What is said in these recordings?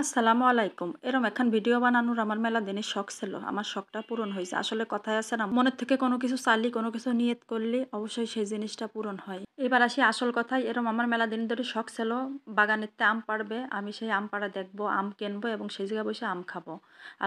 আসসালামু আলাইকুম। এরম এখন ভিডিও বানানোর আমার মেলা দিনের শখ ছিল। আমার শখটা পূরণ হইছে। আসলে কথায় আছে না, মনের থেকে কোনো কিছু চাইলে, কোনো কিছু নিয়ত করলে অবশ্যই সেই জিনিসটা পূরণ হয়। এবার আসি আসল কথায়। এরম আমার মেলা দিন ধরে শখ ছিল বাগানেতে আম পাড়বে। আমি সেই আম পাড়া দেখবো, আম কিনবো এবং সেই জায়গায় বসে আম খাবো।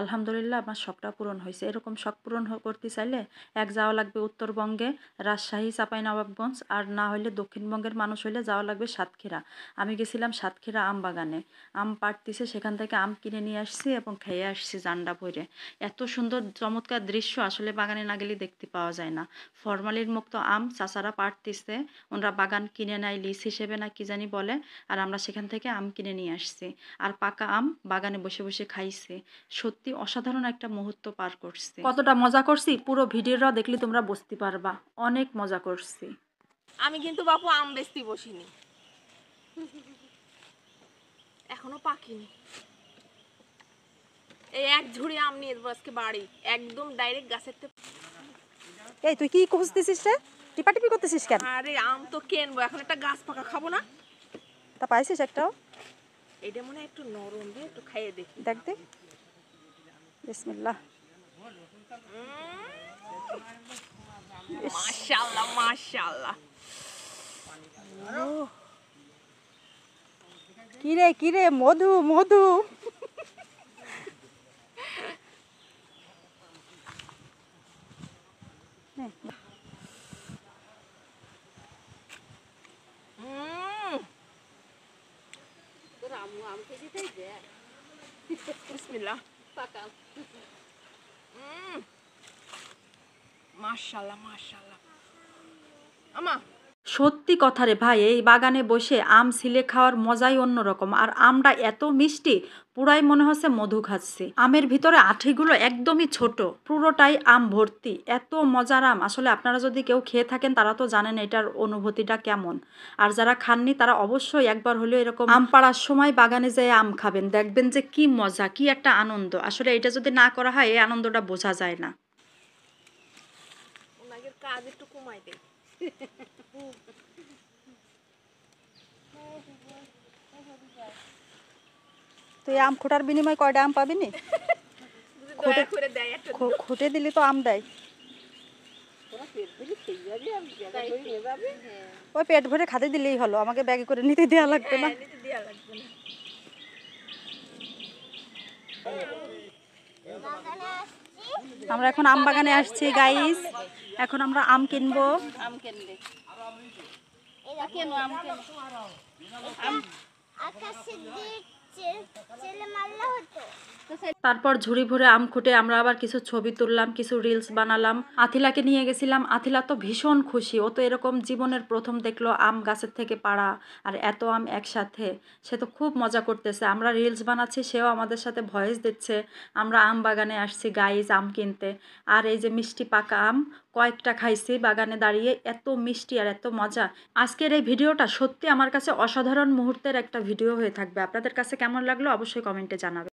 আলহামদুলিল্লাহ আমার শখটা পূরণ হইছে। এরকম শখ পূরণ করতে চাইলে এক যাওয়া লাগবে উত্তরবঙ্গে, রাজশাহী, চাঁপাইনবাবগঞ্জ, আর না হইলে দক্ষিণবঙ্গের মানুষ হইলে যাওয়া লাগবে সাতক্ষীরা। আমি গেছিলাম সাতক্ষীরা আম বাগানে। আম পাড়তিছে, সেখান থেকে আম কিনে নিয়ে আসছি এবং খেয়ে আসছি জান্ডা ভরে। এত সুন্দর চমৎকার দৃশ্য আসলে বাগানে না গেলে দেখতে পাওয়া যায় না। ফরমালিন মুক্ত আম চাচারা পাড়তিছে, ওনারা বাগান কিনে নেয় লিজ হিসেবে না কি জানি বলে, আর আমরা সেখান থেকে আম কিনে নিয়ে আসছি। আর পাকা আম বাগানে বসে বসে খাইছি। সত্যি অসাধারণ একটা মুহূর্ত পার করছি। কতটা মজা করছি পুরো ভিডিওটা দেখলে তোমরা বুঝতে পারবা। অনেক মজা করছি। আমি কিন্তু বাপু আম বেচতে বসিনি, এখনো পাকিনি। এই এক ঝুড়ি আম নিয়ে যাবো আজকে বাড়ি, একদম ডাইরেক্ট গাছের থেকে। এই তুই কি খুঁজতেছিস রে? টিপাটিপি করতেছিস কেন? আরে আম তো কিনবো, এখন একটা গাছ পাকা খাবো না? তা পাইছিস একটাও? এটা মনে হয় একটু নরম, দিয়ে একটু খাইয়ে দেখি। দেখ দে। বিসমিল্লাহ। মাশাআল্লাহ মাশাআল্লাহ। কিরে কিরে, মধু মধু। বিসমিল্লাহ। মাশাআল্লাহ মাশাআল্লাহ। আমা সত্যি কথা রে ভাই, এই বাগানে বসে আম ছিলে খাওয়ার মজাই অন্যরকম। আর আমটা এত মিষ্টি, পুরাই মনে হচ্ছে মধু খাচ্ছি। আমের ভিতরে আঠিগুলো একদমই ছোট, পুরোটাই আম ভর্তি। এত মজার আম, আসলে আপনারা যদি কেউ খেয়ে থাকেন তারা তো জানেন এটার অনুভূতিটা কেমন। আর যারা খাননি তারা অবশ্যই একবার হলেও এরকম আম পাড়ার সময় বাগানে যেয়ে আম খাবেন, দেখবেন যে কি মজা, কি একটা আনন্দ। আসলে এটা যদি না করা হয় এই আনন্দটা বোঝা যায় না। ওনাকে কাজ একটু কমাই দে। তুই আম খোটার বিনিময়ে কয়টা আম পাবি নি? দয়া করে দেয় একটা। খুঁটে দিলি তো আম দেয়। ওই পেট ভরে খাতে দিলেই হলো, আমাকে ব্যাগে করে নিতে দেওয়া লাগবে না। নিতে দেয়া লাগবে না। আমরা এখন আম বাগানে আসছি গাইস। এখন আমরা আম কিনবো। আম কিনবে। এটা কেন আম কেন? আকাশে ছেলে মারলা হতো। তারপর ঝুড়ি ভরে আম খুঁটে আমরা আবার কিছু ছবি তুললাম, কিছু রিলস বানালাম। আথিলাকে নিয়ে গেছিলাম। আথিলা তো ভীষণ খুশি। ও তো এরকম জীবনের প্রথম দেখলো আম গাছের থেকে পাড়া, আর এত আম একসাথে। সে তো খুব মজা করতেছে। আমরা রিলস বানাচ্ছি, সেও আমাদের সাথে ভয়েস দিচ্ছে। আমরা আম বাগানে আসছি গাইস আম কিনতে। আর এই যে মিষ্টি পাকা আম কয়েকটা খাইছি বাগানে দাঁড়িয়ে। এত মিষ্টি আর এত মজা। আজকের এই ভিডিওটা সত্যি আমার কাছে অসাধারণ মুহূর্তের একটা ভিডিও হয়ে থাকবে। আপনাদের কাছে কেমন লাগলো অবশ্যই কমেন্টে জানাবেন।